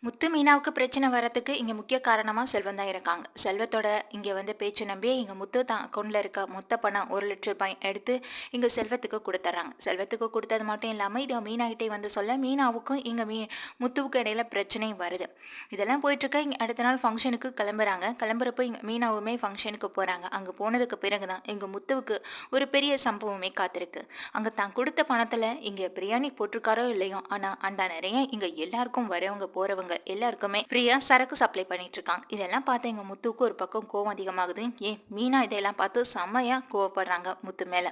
முத்து மீனாவுக்கு பிரச்சனை வரத்துக்கு இங்கே முக்கிய காரணமாக செல்வம் தான் இருக்காங்க. செல்வத்தோட இங்கே பேச்சு நம்பியே இங்கே முத்து தான் அக்கௌண்ட்டில் இருக்க மொத்த பணம் 1,00,000 எடுத்து இங்கே செல்வத்துக்கு கொடுத்துட்றாங்க. செல்வத்துக்கு கொடுத்தது மட்டும் இல்லாமல் இதை மீனாகிட்டே சொல்ல மீனாவுக்கும் இங்கே முத்துவுக்கு இடையில பிரச்சனையும் வருது. இதெல்லாம் போயிட்டுருக்க இங்கே அடுத்த நாள் ஃபங்க்ஷனுக்கு கிளம்புறாங்க. கிளம்புறப்போ இங்கே மீனாவுமே ஃபங்க்ஷனுக்கு போகிறாங்க. அங்கே போனதுக்கு பிறகு தான் எங்கள் முத்துவுக்கு ஒரு பெரிய சம்பவமே காத்திருக்கு. அங்கே தான் கொடுத்த பணத்தில் இங்கே பிரியாணி போட்டிருக்காரோ இல்லையோ, ஆனால் அந்த நிறைய இங்கே எல்லாருக்கும் வரவங்க போகிறவங்க எல்லாருக்குமே ஃப்ரீயா சரக்கு சப்ளை பண்ணிட்டு இருக்காங்க. இதெல்லாம் பார்த்து எங்க முத்துக்கு ஒரு பக்கம் கோவம் அதிகமாகுது. மீனா இதெல்லாம் பார்த்து செம்மையா கோவப்படுறாங்க முத்து மேல.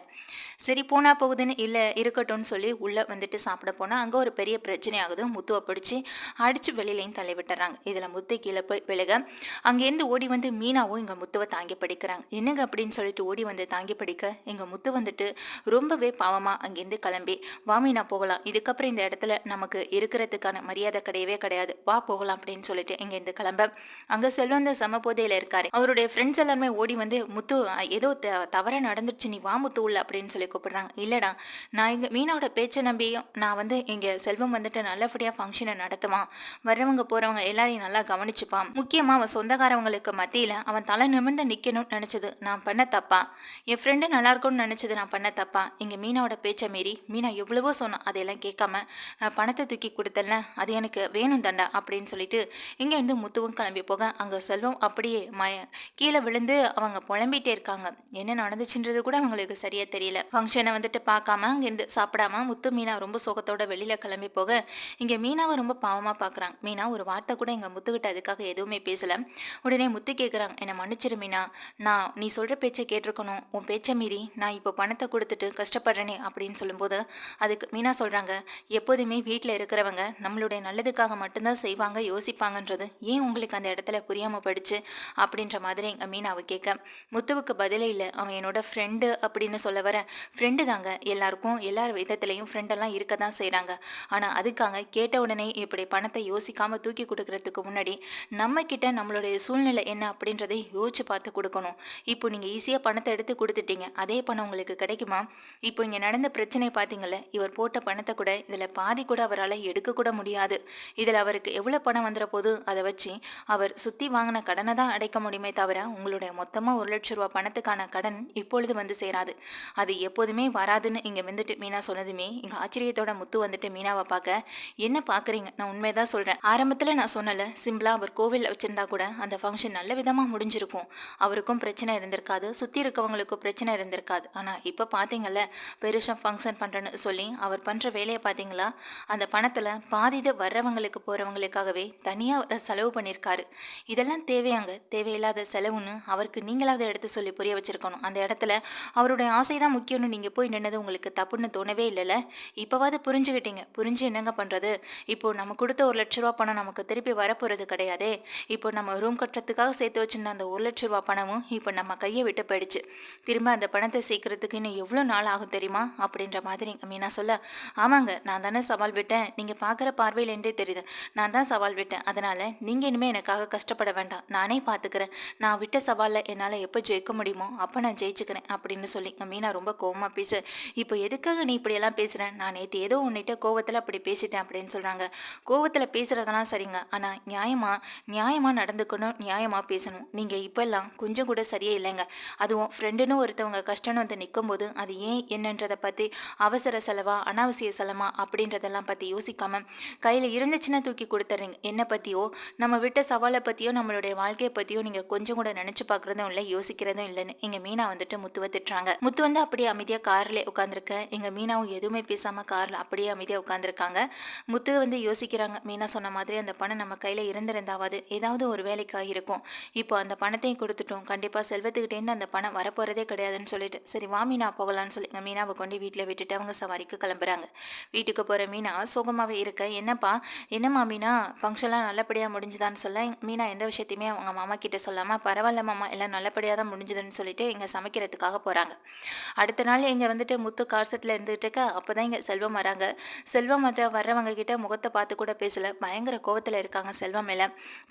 சரி போனா போகுதுன்னு இல்ல இருக்கட்டும்னு சொல்லி உள்ள சாப்பிட போனா அங்க ஒரு பெரிய பிரச்சனை ஆகுது. முத்துவை பிடிச்சி அடிச்சு வெளியிலையும் தள்ளி விட்டுறாங்க. இதுல முத்து கீழே போய் விலக அங்கேருந்து ஓடி மீனாவும் எங்க முத்துவை தாங்கி படிக்கிறாங்க. என்னங்க அப்படின்னு சொல்லிட்டு ஓடி தாங்கி படிக்க எங்க முத்து ரொம்பவே பாவமா அங்கேருந்து கிளம்பி வா மீனா போகலாம், இதுக்கப்புறம் இந்த இடத்துல நமக்கு இருக்கிறதுக்கான மரியாதை கிடையவே கிடையாது, வா போகலாம் அப்படின்னு சொல்லிட்டு இங்கேருந்து கிளம்ப அங்க செல்வந்த சமபோதையில இருக்காரு. அவருடைய ஃப்ரெண்ட்ஸ் எல்லாருமே ஓடி முத்து ஏதோ தவறா நடந்துருச்சு, நீ வா முத்து உள்ள அப்படின்னு சொல்லி கூப்பிடுறாங்க. இல்லடா, நான் இங்க மீனோட பேச்சை நம்பியும் நான் இங்க செல்வம் நல்லபடியா ஃபங்க்ஷனை நடத்துவான், வர்றவங்க போறவங்க எல்லாரையும் நல்லா கவனிச்சுப்பான், முக்கியமா அவன் சொந்தக்காரவங்களுக்கு மத்தியில அவன் தலை நிமிர்ந்து நிக்கணும்னு நினைச்சது நான் பண்ண தப்பா, என் ஃப்ரெண்டு நல்லா இருக்கும்னு நினைச்சது நான் பண்ண தப்பா, இங்க மீனோட பேச்சை மீறி மீனா எவ்வளவோ சொன்னா அதையெல்லாம் கேட்காம நான் பணத்தை தூக்கி கொடுத்தல, அது எனக்கு வேணும் தண்டா அப்படின்னு சொல்லிட்டு இங்கேருந்து முத்துவும் கிளம்பி போக அங்கே செல்வம் அப்படியே கீழே விழுந்து அவங்க புலம்பிட்டே இருக்காங்க. என்ன நடந்துச்சுன்றது கூட அவங்களுக்கு சரியா தெரியல. ஃபங்க்ஷனை பார்க்காம அங்கேருந்து சாப்பிடாம முத்து மீனா ரொம்ப சோகத்தோட வெளியில கிளம்பி போக இங்கே மீனாவை ரொம்ப பாவமாக பார்க்குறாங்க. மீனா ஒரு வார்த்தை கூட எங்கள் முத்துக்கிட்ட அதுக்காக எதுவுமே பேசல. உடனே முத்து கேட்குறாங்க, என்னை மன்னிச்சிரு மீனா, நீ சொல்கிற பேச்சை கேட்டிருக்கணும், உன் பேச்சை மீறி நான் இப்போ பணத்தை கொடுத்துட்டு கஷ்டப்படுறேனே அப்படின்னு சொல்லும்போது அதுக்கு மீனா சொல்கிறாங்க, எப்போதுமே வீட்டில் இருக்கிறவங்க நம்மளுடைய நல்லதுக்காக மட்டும்தான் செய்வாங்க யோசிப்பாங்கன்றது ஏன் உங்களுக்கு அந்த இடத்துல புரியாம படிச்சு அப்படின்ற மாதிரி எங்க மீனாவை கேட்க முத்துவுக்கு பதிலே இல்லை. அவன் என்னோட ஃப்ரெண்டு அப்படின்னு சொல்ல வர, ஃப்ரெண்டு தாங்க, எல்லாருக்கும் எல்லா விதத்திலையும் ஃப்ரெண்டெல்லாம் இருக்க தான் செய்கிறாங்க, ஆனால் அதுக்காக கேட்ட உடனே இப்படி பணத்தை யோசிக்காம தூக்கி கொடுக்கறதுக்கு முன்னாடி நம்ம கிட்ட நம்மளுடைய சூழ்நிலை என்ன அப்படின்றதை யோசிச்சு பார்த்து கொடுக்கணும். இப்போ நீங்க ஈஸியா பணத்தை எடுத்து கொடுத்துட்டீங்க, அதே பணம் உங்களுக்கு கிடைக்குமா? இப்போ இங்க நடந்த பிரச்சனை பார்த்தீங்கல்ல, இவர் போட்ட பணத்தை கூட இதுல பாதி கூட அவரால் எடுக்க கூட முடியாது. இதுல அவருக்கு எவ்வளவு பணம் வந்துற போது அதை வச்சு அவர் சுத்தி வாங்கின கடனை தான் அடைக்க முடியுமே தவிர உங்களுடைய மொத்தமா 1,00,000 பணத்துக்கான கடன் இப்பொழுது சேராது, அது எப்போதுமே வராதுன்னு இங்க மீனா சொன்னதுமே இங்க ஆச்சரியத்தோட முத்து மீனாவை பார்க்க, என்ன பாக்குறீங்க, நான் உண்மைதான் சொல்றேன், ஆரம்பத்துல நான் சொன்னல சிம்பிளா அவர் கோவில் வச்சிருந்தா கூட அந்த ஃபங்க்ஷன் நல்ல விதமா முடிஞ்சிருக்கும், அவருக்கும் பிரச்சனை இருந்திருக்காது, சுத்தி இருக்கவங்களுக்கும் பிரச்சனை இருந்திருக்காது. ஆனா இப்ப பாத்தீங்கல்ல, பெருசா ஃபங்க்ஷன் பண்றேன்னு சொல்லி அவர் பண்ற வேலையை பாத்தீங்களா, அந்த பணத்துல பாதித வர்றவங்களுக்கு போறவங்களுக்காகவே தனியா செலவு பண்ணியிருக்காரு. இதெல்லாம் தேவையாங்க? தேவையில்லாத செலவுன்னு அவருக்கு நீங்களாவது எடுத்து சொல்லி புரிய வச்சிருக்கணும். அந்த இடத்துல அவருடைய ஆசைதான் முக்கியம்னு நீங்க போய் நின்னது உங்களுக்கு தப்புன்னு தோணவே இல்லைல்ல. இப்பவாது புரிஞ்சுக்கிட்டீங்க. புரிஞ்சு என்னங்க பண்றது? இப்போ நம்ம கொடுத்த 1,00,000 பணம் நமக்கு திருப்பி வரப்போறது கிடையாதே. இப்போ நம்ம ரூம் கட்டுறதுக்காக சேர்த்து வச்சிருந்த அந்த 1,00,000 பணமும் இப்போ நம்ம கையை விட்டு போயிடுச்சு. திரும்ப அந்த பணத்தை சேர்க்கறதுக்கு இன்னும் எவ்வளவு நாள் ஆகும் தெரியுமா அப்படின்ற மாதிரி மீனா சொல்ல, ஆமாங்க, நான் தானே சவால் விட்டேன், நீங்க பாக்குற பார்வையிலேருந்தே தெரியுது, நான் தான் சவால் விட்டேன், அதனால நீங்க இனிமே எனக்காக கஷ்டப்பட வேண்டாம், நானே பாத்துக்கிறேன், நான் விட்ட சவால்ல என்னால எப்ப ஜெயிக்க முடியுமோ அப்ப நான் ஜெயிச்சுக்கிறேன் அப்படின்னு சொல்லி மீனா ரொம்ப கோவமா பேச, இப்போ எதுக்காக நீ இப்படி எல்லாம் பேசுற, நான் நேற்று ஏதோ உன்னிட்ட கோவத்துல அப்படி பேசிட்டேன் அப்படின்னு சொல்றாங்க. கோவத்துல பேசுறதெல்லாம் சரிங்க, ஆனா நியாயமா நியாயமா நடந்துக்கணும், நியாயமா பேசணும். நீங்க இப்பெல்லாம் கொஞ்சம் கூட சரியே இல்லைங்க. அதுவும் ஃப்ரெண்டுன்னு ஒருத்தவங்க கஷ்டம்னு நிற்கும் போது அது ஏன் என்னன்றதை பத்தி அவசர செலவா அனாவசிய செலவா அப்படின்றதெல்லாம் பத்தி யோசிக்காம கையில இருந்துச்சுன்னா தூக்கி கொடுத்துறீங்க. என்ன பத்தியோ நம்ம விட்ட சவாலை பத்தியோ நம்மளுடைய வாழ்க்கையை பத்தியோ நீங்க கொஞ்சம் கூட நினைச்சு பாக்குறதும் இல்லை, யோசிக்கிறதும் இல்லைன்னு எங்க மீனா முத்துவை திட்டுறாங்க. முத்து அப்படியே அமைதியா கார்ல உட்காந்துருக்க, எங்க மீனாவும் எதுவுமே பேசாம கார்ல அப்படியே அமைதியா உட்காந்துருக்காங்க. முத்து யோசிக்கிறாங்க, மீனா சொன்ன மாதிரி அந்த பணம் நம்ம கையில இருந்திருந்தாவது ஏதாவது ஒரு வேலைக்காக இருக்கும், இப்போ அந்த பணத்தையும் கொடுத்துட்டோம், கண்டிப்பா செல்வத்துக்கிட்டேருந்து அந்த பணம் வரப்போறதே கிடையாதுன்னு சொல்லிட்டு சரி வா மீனா போகலான்னு சொல்லி மீனாவை கொண்டு வீட்டுல விட்டுட்டு அவங்க சவாரிக்கு கிளம்புறாங்க. வீட்டுக்கு போற மீனா சோகமாவே இருக்க, என்னம்மா மீனா ஃபங்க்ஷன்லாம் நல்லபடியா முடிஞ்சுதான்னு சொல்ல, மீனா எந்த விஷயத்தையுமே அவங்க மாமா கிட்ட சொல்லாம பரவாயில்ல மாமா எல்லாம் நல்லபடியா தான் முடிஞ்சுதுன்னு சொல்லிட்டு இங்க சமைக்கிறதுக்காக போறாங்க. அடுத்த நாள் இங்க முத்து கார் செட்ல இருந்துட்டு இருக்க, அப்பதான் இங்க செல்வம் வராங்க. செல்வம் வர்றவங்க கிட்ட முகத்தை பார்த்து கூட பேசல, பயங்கர கோவத்துல இருக்காங்க செல்வம் மேல.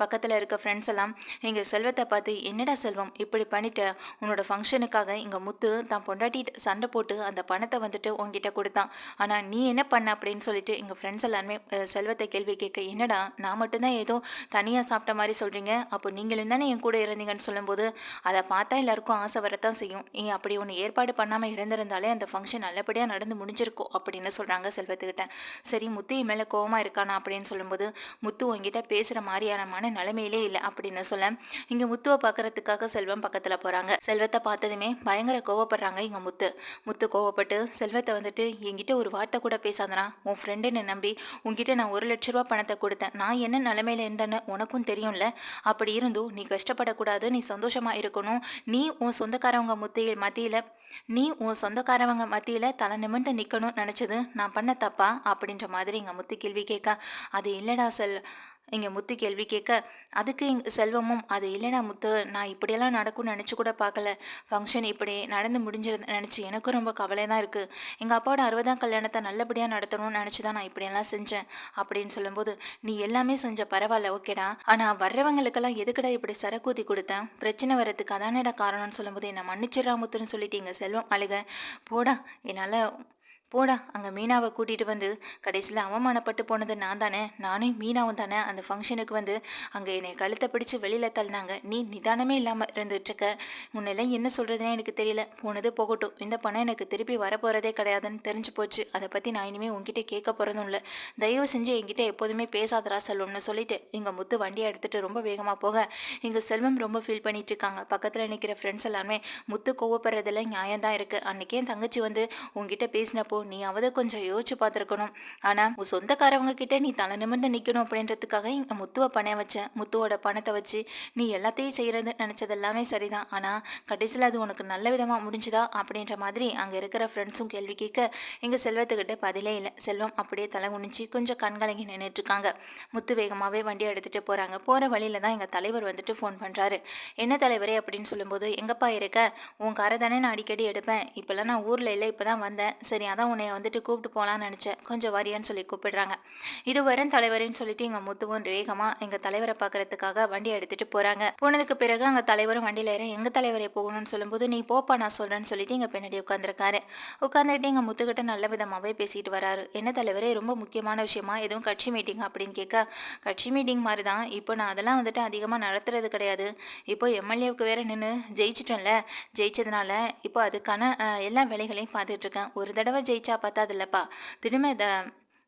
பக்கத்துல இருக்க ஃப்ரெண்ட்ஸ் எல்லாம் எங்க செல்வத்தை பார்த்து, என்னடா செல்வம் இப்படி பண்ணிட்ட, உன்னோட ஃபங்க்ஷனுக்காக இங்க முத்து தான் பொண்டாட்டி சண்டை போட்டு அந்த பணத்தை உங்ககிட்ட கொடுத்தான், ஆனா நீ என்ன பண்ண அப்படின்னு சொல்லிட்டு எங்க ஃப்ரெண்ட்ஸ் எல்லாருமே செல்வத்தை கேள்வி கேட்க, என்னடா நான் மட்டும்தான் ஏதோ தனியாக சாப்பிட்ட மாதிரி சொல்கிறீங்க, அப்போ நீங்களும் தானே என் கூட இருந்தீங்கன்னு சொல்லும்போது, அதை பார்த்தா எல்லாருக்கும் ஆசை வரத்தான் செய்யும். நீ அப்படி ஒன்று ஏற்பாடு பண்ணாமல் இருந்திருந்தாலே அந்த ஃபங்க்ஷன் நல்லபடியாக நடந்து முடிஞ்சிருக்கும் அப்படின்னு சொல்கிறாங்க செல்வத்துக்கிட்ட. சரி முத்து என் மேலே கோவமாக இருக்கானா அப்படின்னு சொல்லும்போது, முத்து உங்ககிட்ட பேசுகிற மாதிரியான நிலைமையிலே இல்லை அப்படின்னு சொல்ல, இங்கே முத்துவை பார்க்கறதுக்காக செல்வம் பக்கத்தில் போகிறாங்க. செல்வத்தை பார்த்ததுமே பயங்கர கோவப்படுறாங்க இங்கே முத்து. முத்து கோவப்பட்டு செல்வத்தை வந்துட்டு, என்கிட்ட ஒரு வார்த்தை கூட பேசாதனா, உன் ஃப்ரெண்டுன்னு நம்பி உன்கிட்ட நான் 1,00,000 பணத்தை கொடுத்தேன், நான் என்ன நிலைமையில இருந்தேன்னு உனக்கும் தெரியும்ல, அப்படி இருந்தும் நீ கஷ்டப்படக்கூடாது, நீ சந்தோஷமா இருக்கணும், நீ உன் சொந்தக்காரவங்க மத்தியில தலை நிமிர்ந்து நிக்கணும்னு நினைச்சது நான் பண்ண தப்பா அப்படின்ற மாதிரி இங்க முத்து கேள்வி கேட்க, அது இல்லடா இங்க முத்து கேள்வி கேட்க, அதுக்கு செல்வமும், அது இல்லைடா முத்து, நான் இப்படியெல்லாம் நடக்கும்னு நினச்சி கூட பார்க்கல, ஃபங்க்ஷன் இப்படி நடந்து முடிஞ்சிருந்து நினச்சி எனக்கும் ரொம்ப கவலை தான் இருக்குது, எங்கள் அப்பாவோட 60ஆம் கல்யாணத்தை நல்லபடியாக நடத்தணும்னு நினச்சி தான் நான் இப்படியெல்லாம் செஞ்சேன் அப்படின்னு சொல்லும்போது, நீ எல்லாமே செஞ்ச பரவாயில்ல ஓகேடா, ஆனால் வர்றவங்களுக்கெல்லாம் எதுக்கடா இப்படி சரக்கூதி கொடுத்தேன், பிரச்சனை வர்றதுக்கு அதானடா காரணம்னு சொல்லும்போது, என்னை மன்னிச்சிடா முத்துன்னு சொல்லிட்டு இங்கே செல்வம் அழுக, போடா என்னால் போடா அங்கே மீனாவை கூட்டிகிட்டு வந்து கடைசியில் அவமானப்பட்டு போனது நான் தானே, நானும் மீனாவும் தானே அந்த ஃபங்க்ஷனுக்கு வந்து அங்கே என்னை கழுத்தை பிடிச்சி வெளியில் தள்ளினாங்க, நீ நிதானமே இல்லாமல் இருந்துகிட்ருக்க, முன்னெல்லாம் என்ன சொல்கிறதுனே எனக்கு தெரியல, போனது போகட்டும், இந்த பணம் எனக்கு திருப்பி வரப்போகிறதே கிடையாதுன்னு தெரிஞ்சு போச்சு, அதை பற்றி நான் இனிமேல் உங்ககிட்ட கேட்க போகிறதும் இல்லை, தயவு செஞ்சு என்கிட்ட எப்போதுமே பேசாதரா செல்வம்னு சொல்லிட்டு எங்கள் முத்து வண்டியை எடுத்துகிட்டு ரொம்ப வேகமாக போக, எங்கள் செல்வம் ரொம்ப ஃபீல் பண்ணிட்டு இருக்காங்க. பக்கத்தில் நிற்கிற ஃப்ரெண்ட்ஸ் எல்லாருமே, முத்து கோவப்படுறதுல நியாயம் தான் இருக்குது, அன்றைக்கே என் தங்கச்சி வந்து உங்ககிட்ட பேசினப்போ நீயாவது கொஞ்சம் யோசிச்சு பார்த்துருக்கணும், ஆனால் உன் சொந்தக்காரவங்க கிட்ட நீ தலை நிமிர்ந்து நிற்கணும் அப்படின்றதுக்காக இங்கே முத்துவை பணம் வச்சேன், முத்துவோட பணத்தை வச்சு நீ எல்லாத்தையும் செய்கிறது நினச்சது எல்லாமே சரிதான், ஆனால் கடைசியில் அது உனக்கு நல்ல விதமாக முடிஞ்சுதா அப்படின்ற மாதிரி அங்கே இருக்கிற ஃப்ரெண்ட்ஸும் கேள்வி கேட்க, எங்கள் செல்வத்துக்கிட்ட பதிலே இல்லை. செல்வம் அப்படியே தலை குனிச்சு கொஞ்சம் கண்கலங்கி நின்றுட்டுருக்காங்க. முத்து வேகமாகவே வண்டியை எடுத்துகிட்டு போகிறாங்க. போகிற வழியில் தான் எங்கள் தலைவர் வந்துட்டு ஃபோன் பண்ணுறாரு. என்ன தலைவரே அப்படின்னு சொல்லும்போது, எங்கப்பா இருக்க, உன் காரை தானே நான் அடிக்கடி எடுப்பேன், இப்போல்லாம் நான் ஊரில் இல்லை, இப்போ தான் வந்தேன், சரி அதான் உன்னை வந்துட்டு கூப்பிட்டு போகலான்னு நினச்சேன், கொஞ்சம் வரியான்னு சொல்லி கூப்பிடுறாங்க. இது வரும் தலைவரின்னு சொல்லிட்டு எங்கள் முத்துவும் வேகமாக எங்கள் தலைவரை பார்க்கறதுக்காக வண்டியை எடுத்துகிட்டு போகிறாங்க. போனதுக்கு பிறகு அங்கே தலைவரும் வண்டியில் ஏற, எங்கள் தலைவரை போகணும்னு சொல்லும்போது, நீ போப்பா நான் சொல்கிறேன்னு சொல்லிட்டு எங்கள் பின்னாடி உட்காந்துருக்காரு. உட்காந்துட்டு எங்கள் முத்துக்கிட்ட நல்ல விதமாகவே பேசிட்டு வராரு. என்ன தலைவரே, ரொம்ப முக்கியமான விஷயமா, எதுவும் கட்சி மீட்டிங் அப்படின்னு கேட்க, கட்சி மீட்டிங் மாதிரி தான், இப்போ நான் அதெல்லாம் வந்துட்டு அதிகமாக நடத்துறது கிடையாது, இப்போ எம்எல்ஏவுக்கு வேற நின்று ஜெயிச்சிட்டேன்ல, ஜெயிச்சதுனால இப்போ அதுக்கான எல்லா வேலைகளையும் பார்த்துட்டு இருக்கேன், ஒரு தடவை ஜெயிச்சா பார்த்தா இல்லப்பா, திரும்ப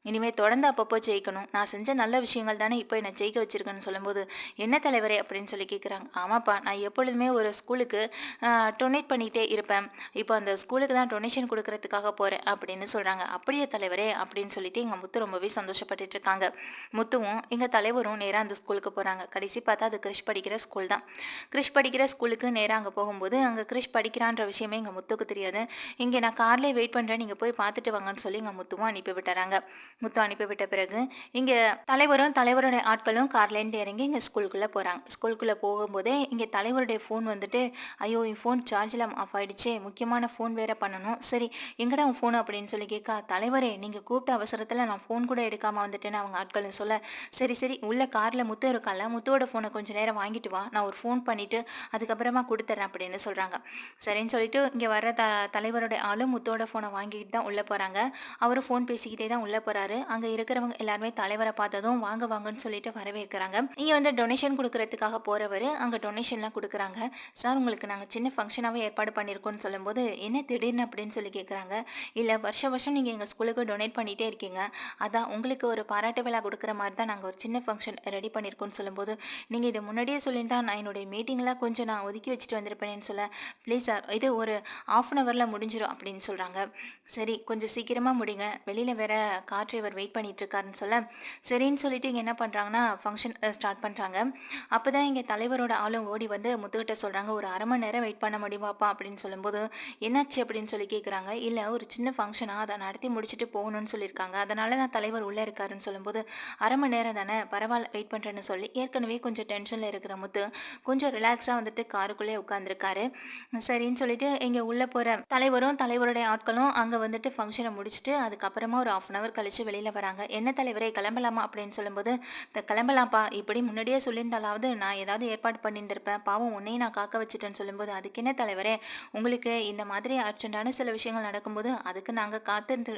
இனிமேல் தொடர்ந்து அப்பப்போ ஜெயிக்கணும், நான் செஞ்ச நல்ல விஷயங்கள் தானே இப்போ என்னை ஜெயிக்க வச்சிருக்கேன்னு சொல்லும்போது, என்ன தலைவரே அப்படின்னு சொல்லி கேட்குறாங்க. ஆமாப்பா, நான் எப்பொழுதுமே ஒரு ஸ்கூலுக்கு டொனேட் பண்ணிகிட்டே இருப்பேன், இப்போ அந்த ஸ்கூலுக்கு தான் டொனேஷன் கொடுக்கறதுக்காக போகிறேன் அப்படின்னு சொல்கிறாங்க. அப்படியே தலைவரே அப்படின்னு சொல்லிட்டு எங்கள் முத்து ரொம்பவே சந்தோஷப்பட்டுட்டு இருக்காங்க. முத்துவும் எங்கள் தலைவரும் நேராக அந்த ஸ்கூலுக்கு போகிறாங்க. கடைசி பார்த்தா அது கிறிஷ் படிக்கிற ஸ்கூல் தான். கிறிஷ் படிக்கிற ஸ்கூலுக்கு நேராக அங்கே போகும்போது, அங்கே கிறிஷ் படிக்கிறான்ற விஷயமே எங்கள் முத்துக்கு தெரியாது. இங்கே நான் கார்லேயே வெயிட் பண்ணுறேன், நீங்கள் போய் பார்த்துட்டு வாங்கன்னு சொல்லி எங்கள் முத்துவும் அனுப்பி விட்டுறாங்க. முத்து அனுப்பிவிட்ட பிறகு இங்கே தலைவருடைய ஆட்களும் கார்லேருந்து இறங்கி இங்கே ஸ்கூலுக்குள்ளே போகிறாங்க. ஸ்கூலுக்குள்ளே போகும்போதே இங்கே தலைவருடைய ஃபோன் வந்துட்டு, ஐயோ என் ஃபோன் சார்ஜில் ஆஃப் ஆகிடுச்சு, முக்கியமான ஃபோன் வேறு பண்ணணும், சரி எங்கடா உன் ஃபோன் அப்படின்னு சொல்லி கேட்க, தலைவரே நீங்கள் கூப்பிட்ட அவசரத்தில் நான் ஃபோன் கூட எடுக்காமல் வந்துட்டேன்னு அவங்க ஆட்கள் சொல்ல, சரி சரி உள்ள காரில் முத்து இருக்கால, முத்துவோட ஃபோனை கொஞ்சம் நேரம் வாங்கிட்டு வா, நான் ஒரு ஃபோன் பண்ணிவிட்டு அதுக்கப்புறமா கொடுத்துட்றேன் அப்படின்னு சொல்கிறாங்க. சரின்னு சொல்லிட்டு இங்கே வர தலைவருடைய ஆளும் முத்துவோட ஃபோனை வாங்கிட்டு தான் உள்ளே போகிறாங்க. அவரும் ஃபோன் பேசிக்கிட்டே தான் உள்ளே போகிறாரு. அங்க இருக்கிறவங்க எல்லாருமே தலைவரை பார்த்ததும் வாங்க வாங்கன்னு சொல்லிட்டு வரவேற்கிறாங்க. இங்க வந்து டொனேஷன் கொடுக்கறதுக்காக போறவர் அங்க டொனேஷன்லாம் கொடுக்குறாங்க. சார் உங்களுக்கு நாங்கள் சின்ன ஃபங்க்ஷனாகவே ஏற்பாடு பண்ணியிருக்கோம்னு சொல்லும்போது, என்ன திடீர்னு அப்படின்னு சொல்லி கேட்குறாங்க. இல்லை வருஷம் நீங்கள் எங்கள் ஸ்கூலுக்கு டொனேட் பண்ணிகிட்டே இருக்கீங்க, அதான் உங்களுக்கு ஒரு பாராட்டு விழா கொடுக்குற மாதிரி தான் நாங்கள் ஒரு சின்ன ஃபங்க்ஷன் ரெடி பண்ணியிருக்கோம்னு சொல்லும்போது, நீங்கள் இதை முன்னாடியே சொல்லிட்டா நான் என்னுடைய மீட்டிங்லாம் கொஞ்சம் நான் ஒதுக்கி வச்சுட்டு வந்திருப்பேன்னு சொல்ல, ப்ளீஸ் சார் இது ஒரு ½ முடிஞ்சிடும் அப்படின்னு சொல்கிறாங்க. சரி கொஞ்சம் சீக்கிரமாக முடிங்க, வெளியில் வேற கார் டிரைவர் வெயிட் பண்ணிட்டு இருக்காருன்னு சொல்ல, சரின்னு சொல்லிட்டு இங்கே என்ன பண்ணுறாங்கன்னா ஃபங்க்ஷன் ஸ்டார்ட் பண்ணுறாங்க. அப்போ தான் இங்கே தலைவரோட ஆளும் ஓடி வந்து முத்துக்கிட்ட சொல்கிறாங்க, ஒரு அரை மணி நேரம் வெயிட் பண்ண முடியுமாப்பா அப்படின்னு சொல்லும்போது, என்னாச்சு அப்படின்னு சொல்லி கேட்குறாங்க. இல்லை ஒரு சின்ன ஃபங்க்ஷனாக அதை நடத்தி முடிச்சுட்டு போகணும்னு சொல்லியிருக்காங்க, அதனால தான் தலைவர் உள்ளே இருக்காருன்னு சொல்லும்போது, அரை மணி நேரம் தானே பரவாயில்ல வெயிட் பண்ணுறேன்னு சொல்லி ஏற்கனவே கொஞ்சம் டென்ஷனில் இருக்கிற முத்து கொஞ்சம் ரிலாக்ஸாக வந்துட்டு காருக்குள்ளே உட்காந்துருக்காரு. சரின்னு சொல்லிட்டு இங்கே உள்ளே போகிற தலைவருடைய ஆட்களும் அங்கே வந்துட்டு ஃபங்க்ஷனை முடிச்சுட்டு அதுக்கப்புறமா ஒரு ½ கழிச்சு வெளியில் வராங்க. என்ன தலைவரே கிளம்பலாமா அப்படின்னு சொல்லும்போது, கிளம்பலாம்ப்பா, இப்படி முன்னாடியே சொல்லியிருந்தாலாவது நான் ஏதாவது ஏற்பாடு பண்ணியிருந்திருப்பேன். பாவம் உன்னையும் நான் காக்க வச்சுட்டேன்னு சொல்லும்போது, அதுக்கு என்ன தலைவரே, உங்களுக்கு இந்த மாதிரி அர்ஜென்ட்டான சில விஷயங்கள் நடக்கும்போது அதுக்கு நாங்கள் காத்திருந்து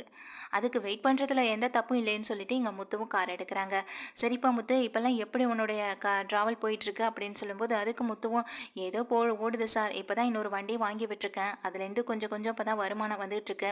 அதுக்கு வெயிட் பண்ணுறதுல எந்த தப்பும் இல்லைன்னு சொல்லிட்டு இங்கே முத்துவும் கார் எடுக்கிறாங்க. சரிப்பா முத்து, இப்போல்லாம் எப்படி உன்னுடைய ட்ராவல் போயிட்டுருக்கு அப்படின்னு சொல்லும்போது, அதுக்கு முத்துவும் ஏதோ ஓடுது சார், இப்போ தான் இன்னொரு வண்டி வாங்கி விட்டுருக்கேன், அதுலேருந்து கொஞ்சம் கொஞ்சம் இப்போ தான் வருமானம் வந்துட்டுருக்கு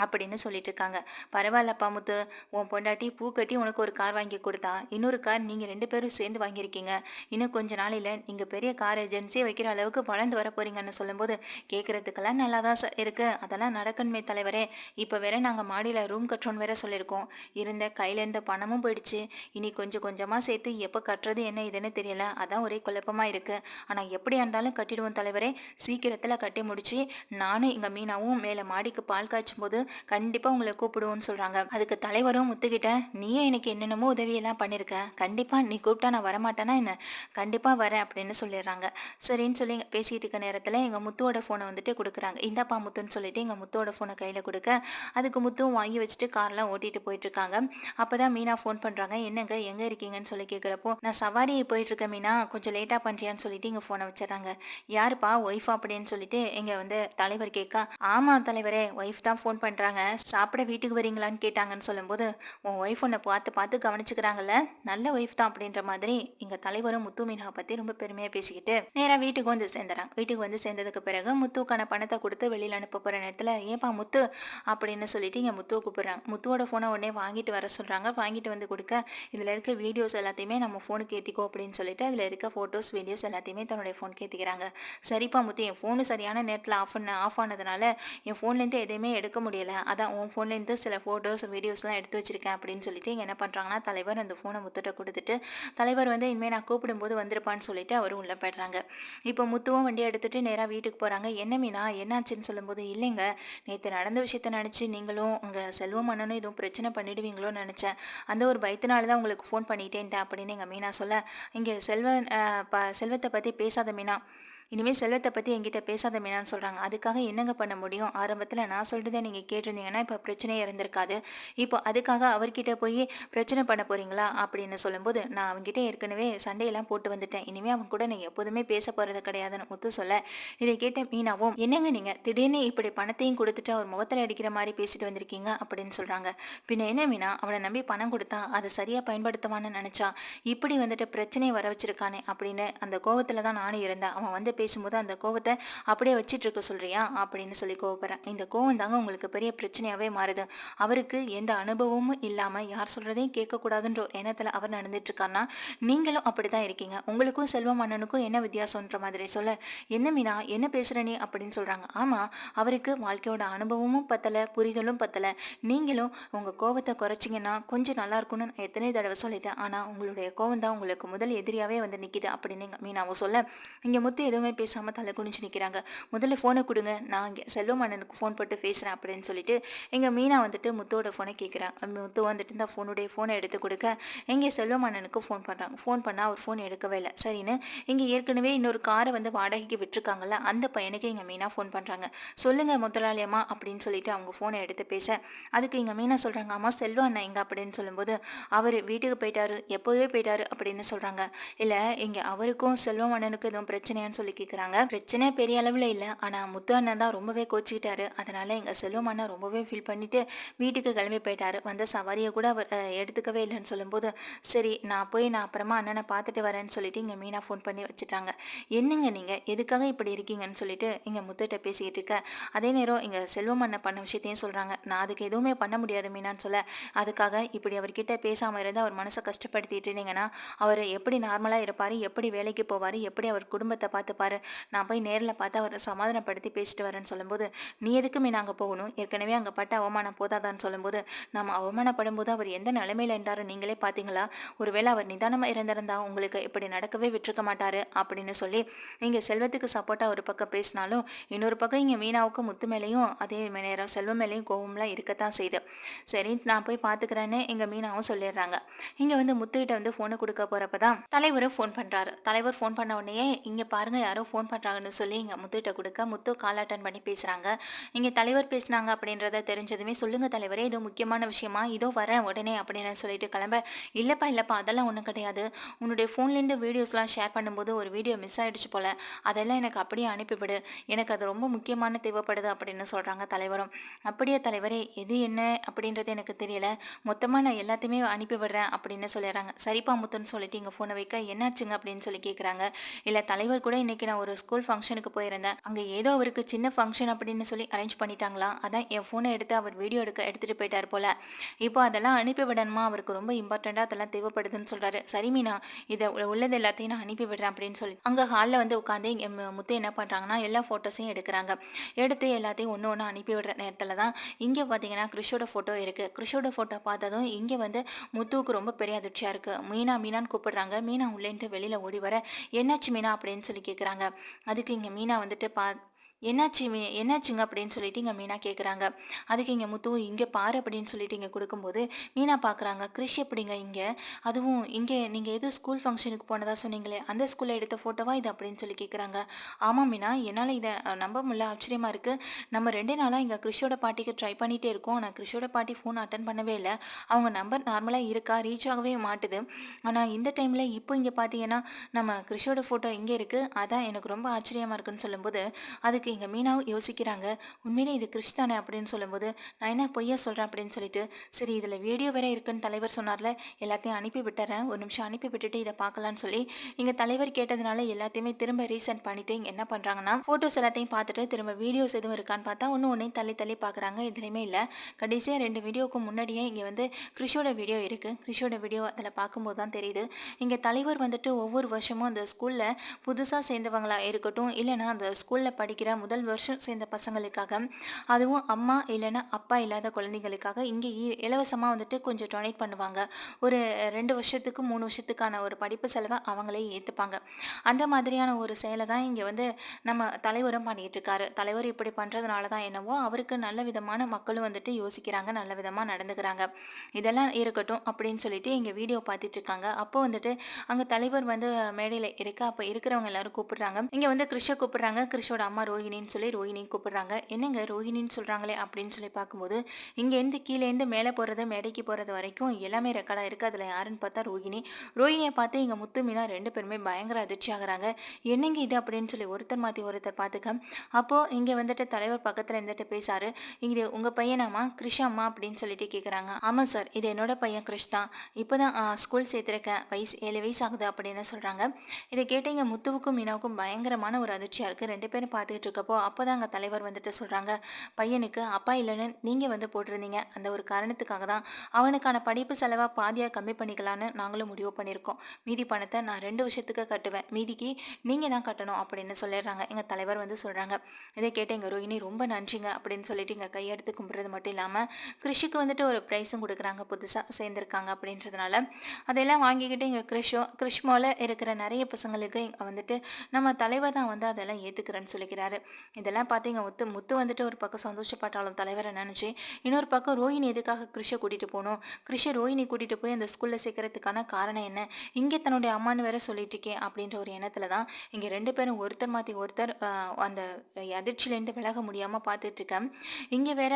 அப்படின்னு சொல்லிட்டு இருக்காங்க. பரவாயில்லப்பா முத்து, உன் பொண்டாட்டி பூ கட்டி உனக்கு ஒரு கார் வாங்கி கொடுத்தா, இன்னொரு கார் நீங்கள் 2 பேரும் சேர்ந்து வாங்கியிருக்கீங்க. இன்னும் கொஞ்ச நாளையில் நீங்கள் பெரிய கார் ஏஜென்சியே வைக்கிற அளவுக்கு வளர்ந்து வர போறீங்கன்னு சொல்லும்போது, கேட்குறதுக்கெல்லாம் நல்லா தான் சார் இருக்குது, அதெல்லாம் நடக்கணுமே தலைவரே. இப்போ வேற நாங்கள் மாடியில் ரூம் கட்டுறோன்னு வேற சொல்லியிருக்கோம். இருந்த கையில் இருந்த பணமும் போயிடுச்சு. இனி கொஞ்சம் கொஞ்சமாக சேர்த்து எப்போ கட்டுறது என்ன இதுன்னு தெரியல. அதான் ஒரே குழப்பமாக இருக்குது. ஆனால் எப்படியா இருந்தாலும் கட்டிடுவோம் தலைவரே. சீக்கிரத்தில் கட்டி முடிச்சு நானும் எங்கள் மீனாவும் மேலே மாடிக்கு பால் காய்ச்சும் போது கண்டிப்பாக உங்களை கூப்பிடுவோன்னு சொல்கிறாங்க. அதுக்கு தலைவரும் முத்துக்கிட்ட, நீயே எனக்கு என்னென்னமோ உதவியெல்லாம் பண்ணியிருக்க, கண்டிப்பாக நீ கூப்பிட்டா நான் வரமாட்டேன்னா என்ன, கண்டிப்பாக வரேன் அப்படின்னு சொல்லிடுறாங்க. சரின்னு சொல்லி பேசிகிட்டு இருக்க நேரத்தில் எங்கள் முத்துவோட ஃபோனை வந்துட்டு கொடுக்குறாங்க. இந்தாப்பா முத்துன்னு சொல்லிட்டு எங்கள் முத்துவோட ஃபோனை கையில் கொடுக்க, அதுக்கு முத்துவும் வாங்கி வச்சுட்டு கார்லாம் ஓட்டிட்டு போயிட்டுருக்காங்க. அப்போ தான் மீனா ஃபோன் பண்ணுறாங்க. என்னங்க எங்கே இருக்கீங்கன்னு சொல்லி கேட்குறப்போ, நான் சவாரி போயிட்டுருக்கேன் மீனா, கொஞ்சம் லேட்டாக பண்ணுறியான்னு சொல்லிட்டு இங்கே ஃபோனை வச்சிடறாங்க. யாருப்பா ஒய்ஃபா அப்படின்னு சொல்லிட்டு இங்கே வந்து தலைவர் கேட்க, ஆமாம் தலைவரே, ஒய்ஃப் தான் ஃபோன் பண்ணுறாங்க, சாப்பிட வீட்டுக்கு வரீங்களான்னு கேட்டாங்கன்னு சொல்லும்போது, உன் ஒய்ஃப் உன்னை பார்த்து பார்த்து கவனிச்சுக்கிறாங்கல்ல, நல்ல ஒய்ஃப் தான் அப்படின்ற மாதிரி எங்கள் தலைவரும் முத்து மீனாவை பற்றி ரொம்ப பெருமையாக பேசிக்கிட்டு நேராக வீட்டுக்கு வந்து சேர்ந்துறாங்க. வீட்டுக்கு வந்து சேர்ந்ததுக்கு பிறகு முத்துக்கான பணத்தை கொடுத்து வெளியில் அனுப்ப போகிற நேரத்தில், ஏப்பா முத்து அப்படின்னு சொல்லிட்டு இங்கே முத்துவை கூப்பிடுறாங்க. முத்துவோட ஃபோனை உடனே வாங்கிட்டு வர சொல்கிறாங்க. வாங்கிட்டு வந்து கொடுக்க, இதில் இருக்க வீடியோஸ் எல்லாத்தையுமே நம்ம ஃபோனுக்கு ஏற்றிக்கோ அப்படின்னு சொல்லிட்டு அதில் இருக்க ஃபோட்டோஸ் வீடியோஸ் எல்லாத்தையுமே தன்னுடைய ஃபோனுக்கு ஏற்றிக்கிறாங்க. சரிப்பா முத்து, என் ஃபோனு சரியான நேரத்தில் ஆஃப் ஆனதுனால என் ஃபோன்லேருந்து எதையுமே எடுக்க முடியலை, அதான் உன் ஃபோன்லேருந்து சில ஃபோட்டோஸ் வீடியோஸ்லாம் எடுத்து வச்சிருக்கேன் அப்படின்னு சொல்லிட்டு இங்கே என்ன பண்ணுறாங்கன்னா, தலைவர் அந்த ஃபோனை முத்துட்ட கொடுத்துட்டு, தலைவர் வந்து இனிமேல் நான் கூப்பிடும்போது வந்திருப்பான்னு சொல்லிட்டு அவரும் உள்ளே போய்ட்றாங்க. இப்போ முத்துவும் வண்டி எடுத்துகிட்டு நேராக வீட்டுக்கு போகிறாங்க. என்ன மீனா என்னாச்சுன்னு சொல்லும்போது, இல்லைங்க, நேற்று நடந்த விஷயத்த நினச்சி நீங்களும் உங்கள் செல்வம் அண்ணனும் எதுவும் பிரச்சனை பண்ணிடுவீங்களோன்னு நினச்சேன், அந்த ஒரு பயத்தினால தான் உங்களுக்கு ஃபோன் பண்ணிட்டேன்ட்டேன் அப்படின்னு எங்கள் மீனா சொல்ல, இங்கே செல்வத்தை பற்றி பேசாத மீனா, இனிமேல் செல்வத்தை பற்றி என்கிட்ட பேசாத மீனான்னு சொல்கிறாங்க. அதுக்காக என்னங்க பண்ண முடியும், ஆரம்பத்தில் நான் சொல்கிறத நீங்கள் கேட்டிருந்தீங்கன்னா இப்போ பிரச்சனையே இருந்திருக்காது, இப்போ அதுக்காக அவர்கிட்ட போய் பிரச்சனை பண்ண போகிறீங்களா அப்படின்னு சொல்லும்போது, நான் அவங்ககிட்ட ஏற்கனவே சண்டையெல்லாம் போட்டு வந்துட்டேன், இனிமேல் அவங்க கூட நீங்கள் எப்போதுமே பேச போகிறது கிடையாதுன்னு முத்து சொல்ல, இதை கேட்ட மீனாவும், என்னங்க நீங்கள் திடீர்னு இப்படி பணத்தையும் கொடுத்துட்டு அவர் முகத்தில் அடிக்கிற மாதிரி பேசிட்டு வந்திருக்கீங்க அப்படின்னு சொல்கிறாங்க. பின்ன என்ன மீனா, அவனை நம்பி பணம் கொடுத்தா அதை சரியாக பயன்படுத்துவான்னு நினச்சா இப்படி வந்துட்டு பிரச்சனையை வர வச்சிருக்கானே அப்படின்னு அந்த கோவத்தில் தான் நானும் இருந்தேன், அவன் வந்து பேசும்போது அந்த கோவத்தை அப்படியே வச்சிட்டு இருக்க சொல்றியா அப்படின்னு சொல்லி கோவப்படுறேன். இந்த கோவம் தாங்க உங்களுக்கு பெரிய பிரச்சனையாவே மாறுது. அவருக்கு எந்த அனுபவமும் இல்லாம யார் சொல்றதையும் கேட்கக்கூடாதுன்ற எண்ணத்துல அவர் நடந்துட்டு இருக்காருன்னா, நீங்களும் அப்படிதான் இருக்கீங்க. உங்களுக்கும் செல்வம் அண்ணனுக்கும் என்ன வித்தியாசம்ன்ற மாதிரி சொல்ல, என்ன மீனா என்ன பேசுற நீ அப்படின்னு சொல்றாங்க. ஆமா, அவருக்கு வாழ்க்கையோட அனுபவமும் பத்தல, புரிதலும் பத்தல, நீங்களும் உங்க கோவத்தை குறைச்சிங்கன்னா கொஞ்சம் நல்லா இருக்கும்னு எத்தனை தடவை சொல்லிட்டேன், ஆனா உங்களுடைய கோவம் தான் உங்களுக்கு முதல் எதிரியாவே வந்து நிக்குது அப்படின்னு மீனாவும் சொல்ல, இங்க முத்து எதுவுமே பேசாம தலை குனிஞ்சு நிக்கிறாங்க. முதல்ல போனை கொடுங்க, நான் இங்கே செல்வம் அண்ணனுக்கு ஃபோன் போட்டு பேசுறேன் அப்படின்னு சொல்லிட்டு எங்க மீனா வந்துட்டு முத்தோட ஃபோனை கேட்குறேன். முத்து வந்துட்டு இந்த ஃபோனை எடுத்து கொடுக்க, எங்கே செல்வம் அண்ணனுக்கு ஃபோன் பண்ணுறாங்க. ஃபோன் பண்ணால் அவர் ஃபோன் எடுக்கவே இல்லை. சரின்னு இங்கே ஏற்கனவே இன்னொரு காரை வந்து வாடகைக்கு விட்டுருக்காங்கல்ல, அந்த பையனுக்கு எங்கள் மீனா ஃபோன் பண்ணுறாங்க. சொல்லுங்க முதலாளியம்மா அப்படின்னு சொல்லிட்டு அவங்க ஃபோனை எடுத்து பேச, அதுக்கு எங்கள் மீனா சொல்கிறாங்க, அம்மா செல்வம் அண்ணன் எங்க அப்படின்னு சொல்லும்போது, அவர் வீட்டுக்கு போயிட்டாரு, எப்போவே போயிட்டாரு அப்படின்னு சொல்கிறாங்க. இல்லை, இங்கே அவருக்கும் செல்வம் அண்ணனுக்கு எதுவும் பிரச்சனையான்னு சொல்லி கேட்குறாங்க. பிரச்சனை பெரிய அளவில் இல்லை, ஆனால் முத்து அண்ணன் தான் ரொம்பவே கோச்சிக்கிட்டாரு, அதனால எங்கள் செல்வம் அண்ணன் ரொம்பவே ஃபீல் பண்ணிட்டு வீட்டுக்கு கிளம்பி போயிட்டாரு, வந்த சவாரியை கூட அவர் எடுத்துக்கவே இல்லைன்னு சொல்லும்போது, சரி நான் அப்புறமா அண்ணனை பார்த்துட்டு வரேன்னு சொல்லிட்டு இங்கே மீனா ஃபோன் பண்ணி வச்சுட்டாங்க. என்னங்க நீங்கள் எதுக்காக இப்படி இருக்கீங்கன்னு சொல்லிட்டு இங்கே முத்துகிட்ட பேசிக்கிட்டு இருக்க, அதே நேரம் இங்கே செல்வம் அண்ணன் பண்ண விஷயத்தையும் சொல்கிறாங்க. நான் அதுக்கு எதுவுமே பண்ண முடியாது மீனான்னு சொல்ல, அதுக்காக இப்படி அவர்கிட்ட பேசாமல் இருந்து அவர் மனசை கஷ்டப்படுத்திட்டு இருந்தீங்கன்னா அவர் எப்படி நார்மலாக இருப்பார், எப்படி வேலைக்கு போவார், எப்படி அவர் குடும்பத்தை பார்த்துப்பாரு, நான் போய் நேரில் பார்த்து அவரை சமாதானப்படுத்தி பேசிட்டு வரேன்னு சொல்லும்போது, நீ எதுக்குமே நாங்கள் போகணும், ஏற்கனவே அங்கே பட்ட அவமானம் போதாதான்னு சொல்லும்போது, நம்ம அவமானப்படும் போது அவர் எந்த நிலைமையில இருந்தாரு நீங்களே பார்த்தீங்களா, ஒருவேளை அவர் நிதானமாக இருந்திருந்தா உங்களுக்கு இப்படி நடக்கவே விட்டுருக்க மாட்டாரு அப்படின்னு சொல்லி நீங்கள் செல்வத்துக்கு சப்போர்ட்டாக ஒரு பக்கம் பேசினாலும், இன்னொரு பக்கம் இங்கே மீனாவுக்கு முத்து மேலேயும் அதே நேரம் செல்வம் மேலேயும் கோவம்லாம் இருக்கத்தான் செய்யுது. சரி நான் போய் பார்த்துக்கிறேன்னு எங்கள் மீனாவும் சொல்லிடுறாங்க. இங்கே வந்து முத்துக்கிட்ட வந்து ஃபோனை கொடுக்க போகிறப்ப தான் தலைவரும் ஃபோன் பண்ணுறாரு. தலைவர் ஃபோன் பண்ண உடனே, இங்கே பாருங்க யாரோ யாரோ ஃபோன் பண்ணுறாங்கன்னு சொல்லி இங்கே முத்துகிட்ட கொடுக்க முத்து கால் அட்டன் பண்ணி பேசுகிறாங்க. இங்கே தலைவர் பேசுனாங்க அப்படின்றத தெரிஞ்சதுமே, சொல்லுங்கள் தலைவரே, ஏதோ முக்கியமான விஷயமா, இதோ வரேன் உடனே அப்படின்னு சொல்லிட்டு கிளம்ப, இல்லைப்பா அதெல்லாம் ஒன்றும் கிடையாது. உன்னுடைய ஃபோன்லேருந்து வீடியோஸ்லாம் ஷேர் பண்ணும்போது ஒரு வீடியோ மிஸ் ஆகிடுச்சு போல், அதெல்லாம் எனக்கு அப்படியே அனுப்பிவிடு, எனக்கு அது ரொம்ப முக்கியமான தேவைப்படுது அப்படின்னு சொல்கிறாங்க தலைவரும். அப்படியே தலைவரே, எது என்ன அப்படின்றது எனக்கு தெரியல, மொத்தமாக நான் எல்லாத்தையுமே அனுப்பிவிடுறேன் அப்படின்னு சொல்லிடுறாங்க. சரிப்பா முத்துன்னு சொல்லிட்டு இங்கே ஃபோனை வைக்க, என்னாச்சுங்க அப்படின்னு சொல்லி கேட்குறாங்க. இல்லை தலைவர் கூட இன்னைக்கு நான் ஒரு ஸ்கூல் ஃபங்க்ஷனுக்கு போயிருந்தேன், அங்கே ஏதோ அவருக்கு சின்ன ஃபங்க்ஷன் அப்படின்னு சொல்லி அரேஞ்ச் பண்ணிட்டாங்களாம், அதான் என் ஃபோனை எடுத்து அவர் வீடியோ எடுத்துகிட்டு போயிட்டார் போல், இப்போ அதெல்லாம் அனுப்பி விடணுமா, அவருக்கு ரொம்ப இம்பார்ட்டண்ட்டாக அதெல்லாம் தேவைப்படுதுன்னு சொல்கிறாரு. சரி மீனா, இதை உள்ளது எல்லாத்தையும் நான் அனுப்பி விடுறேன் அப்படின்னு சொல்லி அங்கே ஹாலில் வந்து உட்காந்து முத்து என்ன பண்ணுறாங்கன்னா எல்லா ஃபோட்டோஸையும் எடுக்கிறாங்க. எடுத்து எல்லாத்தையும் ஒன்று ஒன்று அனுப்பி விடுற நேரத்தில் தான் இங்கே பார்த்தீங்கன்னா கிறிஷோட ஃபோட்டோ இருக்குது. கிறிஷோட ஃபோட்டோ பார்த்ததும் இங்கே வந்து முத்துவுக்கு ரொம்ப பெரிய அதிர்ச்சியாக இருக்குது. மீனான்னு கூப்பிடுறாங்க. மீனா உள்ளேன்ட்டு வெளியில் ஓடி வர, என்னாச்சு மீனா அப்படின்னு சொல்லி கேட்குறாங்க. அதுக்கு இங்கே மீனா வந்துட்டு என்னாச்சுங்க அப்படின்னு சொல்லிட்டு இங்கே மீனா கேட்குறாங்க. அதுக்கு இங்கே முத்து, இங்கே பாரு அப்படின்னு சொல்லிட்டு இங்கே கொடுக்கும்போது மீனா பார்க்குறாங்க. கிறிஷ் எப்படிங்க இங்கே, அதுவும் இங்கே நீங்கள் எதுவும் ஸ்கூல் ஃபங்க்ஷனுக்கு போனதா சொன்னீங்களே, அந்த ஸ்கூலில் எடுத்த ஃபோட்டோவா இது அப்படின்னு சொல்லி கேட்குறாங்க. ஆமாம் மீனா, என்னால் இதை நம்ப முடியல, ஆச்சரியமாக இருக்குது. நம்ம 2 நாளாக இங்கே கிறிஷோட பாட்டிக்கு ட்ரை பண்ணிகிட்டே இருக்கோம், ஆனால் கிறிஷோட பாட்டி ஃபோன் அட்டன் பண்ணவே இல்லை, அவங்க நம்பர் நார்மலாக இருக்கா, ரீச் ஆகவே மாட்டுது, ஆனால் இந்த டைமில் இப்போ இங்கே பார்த்தீங்கன்னா நம்ம கிறிஷோட ஃபோட்டோ இங்கே இருக்குது, அதான் எனக்கு ரொம்ப ஆச்சரியமாக இருக்குன்னு சொல்லும்போது, அதுக்கு இங்கே மீனாவும் யோசிக்கிறாங்க. உண்மையிலே இது கிறிஷ் தானே அப்படின்னு சொல்லும்போது, நான் என்ன பொய்யா சொல்கிறேன் அப்படின்னு சொல்லிட்டு, சரி இதில் வீடியோ வேற இருக்குன்னு தலைவர் சொன்னார்ல, எல்லாத்தையும் அனுப்பி விட்டுறேன், ஒரு நிமிஷம் அனுப்பி விட்டுட்டு இதை பார்க்கலான்னு சொல்லி இங்கே தலைவர் கேட்டதுனால எல்லாத்தையுமே திரும்ப ரீசெண்ட் பண்ணிட்டு இங்கே என்ன பண்ணுறாங்கன்னா ஃபோட்டோஸ் எல்லாத்தையும் பார்த்துட்டு திரும்ப வீடியோஸ் எதுவும் இருக்கான்னு பார்த்தா ஒன்றையும் தள்ளி பார்க்குறாங்க. எதுலையுமே இல்லை. கடைசியாக 2 வீடியோவுக்கு முன்னாடியே இங்கே வந்து கிறிஷோட வீடியோ இருக்குது. கிறிஷோட வீடியோ அதில் பார்க்கும்போது தான் தெரியுது, இங்கே தலைவர் வந்துட்டு ஒவ்வொரு வருஷமும் அந்த ஸ்கூலில் புதுசாக சேர்ந்தவங்களா இருக்கட்டும், இல்லைனா அந்த ஸ்கூலில் படிக்கிற முதல் வருஷம் சேர்ந்த பசங்களுக்காக, அதுவும் அம்மா இல்லைன்னா அப்பா இல்லாத குழந்தைங்களுக்காக இங்கே இலவசமாக வந்துட்டு கொஞ்சம் டொனேட் பண்ணுவாங்க. ஒரு 2 வருஷத்துக்கு 3 வருஷத்துக்கான ஒரு படிப்பு செலவை அவங்களே ஏற்றுப்பாங்க. அந்த மாதிரியான ஒரு செயலை தான் இங்கே வந்து நம்ம தலைவரும் பண்ணிட்டு இருக்காரு. தலைவர் இப்படி பண்ணுறதுனால தான் என்னவோ அவருக்கு நல்ல விதமான மக்களும் வந்துட்டு யோசிக்கிறாங்க, நல்ல விதமாக நடந்துக்கிறாங்க. இதெல்லாம் இருக்கட்டும் அப்படின்னு சொல்லிட்டு இங்கே வீடியோ பார்த்துட்டு இருக்காங்க. அப்போ வந்துட்டு அங்கே தலைவர் வந்து மேடையில் இருக்க, அப்போ இருக்கிறவங்க எல்லாரும் கூப்பிடுறாங்க. இங்கே வந்து கிறிஷை கூப்பிடுறாங்க. கிறிஷோட அம்மா ரோஹிணின்னு சொல்லி ரோஹிணி கூப்பிடுறாங்க. என்னங்க ரோஹிணின்னு சொல்கிறாங்களே அப்படின்னு சொல்லி பார்க்கும்போது, இங்கேருந்து கீழேருந்து மேலே போகிறது மேடைக்கு போகிறது வரைக்கும் எல்லாமே ரெக்கார்டாக இருக்குது. அதில் யாருன்னு பார்த்தா ரோஹிணியை பார்த்து இங்கே முத்து மீனா 2 பேருமே பயங்கர அதிர்ச்சி ஆகுறாங்க. என்னங்க இது அப்படின்னு சொல்லி ஒருத்தர் மாற்றி ஒருத்தர் பார்த்துக்க, அப்போது இங்கே வந்துட்டு தலைவர் பக்கத்தில் இருந்துட்டு பேசாரு. இது உங்கள் பையனாமா கிறிஷ் அம்மா அப்படின்னு சொல்லிட்டு கேட்குறாங்க. ஆமாம் சார், இது என்னோட பையன் கிறிஷ் தான், இப்போ தான் ஸ்கூல் சேர்த்துருக்கேன், 7 வயசு ஆகுது அப்படின்னு சொல்கிறாங்க. இதை கேட்டு இங்கே முத்துவுக்கும் மீனாவுக்கும் பயங்கரமான ஒரு அதிர்ச்சியாக இருக்குது. 2 பேரும் பார்த்துக்கிட்டு இருக்கப்போ அப்போ தான் அங்கே தலைவர் வந்துட்டு சொல்கிறாங்க, பையனுக்கு அப்பா இல்லைன்னு நீங்கள் வந்து போட்டிருந்தீங்க, அந்த ஒரு காரணத்துக்காக தான் அவனுக்கான படிப்பு செலவாக பாதியாக கம்மி பண்ணிக்கலான்னு நாங்களும் முடிவு பண்ணியிருக்கோம். மீதி பணத்தை நான் 2 வருஷத்துக்கு கட்டுவேன், மீதிக்கு நீங்கள் தான் கட்டணும் அப்படின்னு சொல்லிடுறாங்க. எங்கள் தலைவர் வந்து சொல்கிறாங்க. இதை கேட்டு எங்கள் ரோஹிணி ரொம்ப நன்றிங்க அப்படின்னு சொல்லிட்டு இங்கே கையெடுத்து கும்பிட்றது மட்டும் இல்லாமல் கிறிஷுக்கு வந்துட்டு ஒரு ப்ரைஸும் கொடுக்குறாங்க, புதுசாக சேர்ந்துருக்காங்க அப்படின்றதுனால. அதெல்லாம் வாங்கிக்கிட்டு இங்கே கிறிஷ் மேல இருக்கிற நிறைய பசங்களுக்கு இங்கே வந்துட்டு நம்ம தலைவர் தான் வந்து அதெல்லாம் ஏற்றுக்கிறேன்னு சொல்லிக்கிறாரு. இதெல்லாம் பார்த்து இங்கே முத்து வந்துட்டு ஒரு பக்கம் சந்தோஷப்பட்டாலும் தலைவரை நினச்சி, இன்னொரு பக்கம் ரோஹிணி எதுக்காக கிறிஷை கூட்டிகிட்டு போகணும், கிறிஷை ரோஹிணி கூட்டிகிட்டு போய் அந்த ஸ்கூலில் சேர்க்கறதுக்கான காரணம் என்ன, இங்கே தன்னுடைய அம்மானு வேற சொல்லிட்டு இருக்கேன் அப்படின்ற ஒரு எண்ணத்தில் தான் இங்கே 2 பேரும் ஒருத்தர் மாற்றி ஒருத்தர் அந்த அதிர்ச்சியிலேருந்து விலக முடியாமல் பார்த்துட்டு இருக்கேன். இங்கே வேற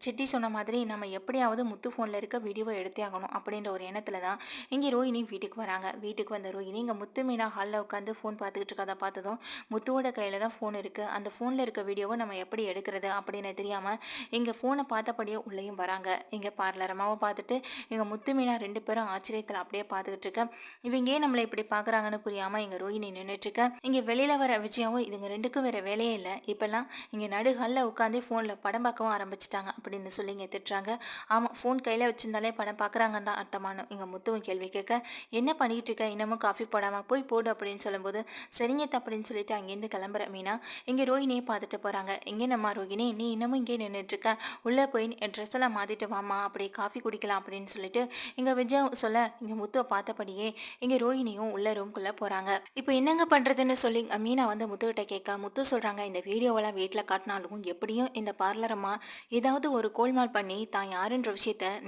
சிட்டி சொன்ன மாதிரி நம்ம எப்படியாவது முத்து ஃபோனில் இருக்க வீடியோவை எடுத்தே ஆகணும் அப்படின்ற ஒரு எண்ணத்தில் தான் இங்கே ரோஹிணி வீட்டுக்கு வராங்க. வீட்டுக்கு வந்த ரோஹிணி இங்கே முத்து மீனா ஹாலில் உட்காந்து ஃபோன் பார்த்துக்கிட்டு இருக்கதை பார்த்ததும், முத்துவோட கையில் தான் ஃபோன் இருக்குது, அந்த ஃபோனில் இருக்க வீடியோவை நம்ம எப்படி எடுக்கிறது அப்படின்னு தெரியாமல் இங்கே ஃபோனை பார்த்தபடியே உள்ளேயும் வராங்க. இங்கே பார்லரமாவை பார்த்துட்டு இங்கே முத்து மீனா 2 பேரும் ஆச்சரியத்தில் அப்படியே பார்த்துக்கிட்டு இருக்க, இவங்க ஏன் நம்மளை இப்படி பார்க்குறாங்கன்னு புரியாமல் இங்கே ரோஹிணி நின்றுட்டுருக்க. இங்கே வெளியில் வர விஜயாவும் இதுங்க 2க்கும் வேறு வேலையே இல்லை, இப்போல்லாம் இங்கே நடுஹாலில் உட்காந்து ஃபோனில் படம் பார்க்கவும் ஆரம்பிச்சிட்டாங்க அப்படின்னு சொல்லி இங்கே திட்டுறாங்க. ஆமாம், ஃபோன் கையில் வச்சிருந்தாலே படம் பார்க்குறாங்கன்னு தான் அர்த்தமான இங்கே முத்துவும் கேள்வி கேட்க, என்ன பண்ணிக்கிட்டு இருக்க, இன்னமும் காஃபி போடாமல் போய் போடு அப்படின்னு சொல்லும்போது, சரிங்க அப்படின்னு சொல்லிட்டு அங்கேருந்து கிளம்புற மீனா இங்கே இங்கே ரோஹிணியை பார்த்துட்டு போகிறாங்க. இங்கே நம்ம ரோஹிணி நீ இன்னமும் இங்கே நின்றுட்டுருக்க, உள்ளே போய் ட்ரெஸ் எல்லாம் மாற்றிட்டு வாமா, அப்படி காஃபி குடிக்கலாம் அப்படின்னு சொல்லிட்டு இங்கே விஜய் சொல்ல இங்கே முத்துவை பார்த்தபடியே இங்கே ரோஹிணியும் உள்ள ரூம்குள்ளே போகிறாங்க. இப்போ என்னங்க பண்ணுறதுன்னு சொல்லி மீனா வந்து முத்துக்கிட்ட கேட்க முத்து சொல்கிறாங்க, இந்த வீடியோவெல்லாம் வீட்டில் காட்டினாலும் எப்படியும் இந்த பார்லரம்மா ஏதாவது ஒரு கோல்மால் பண்ணி தான் யாருன்ற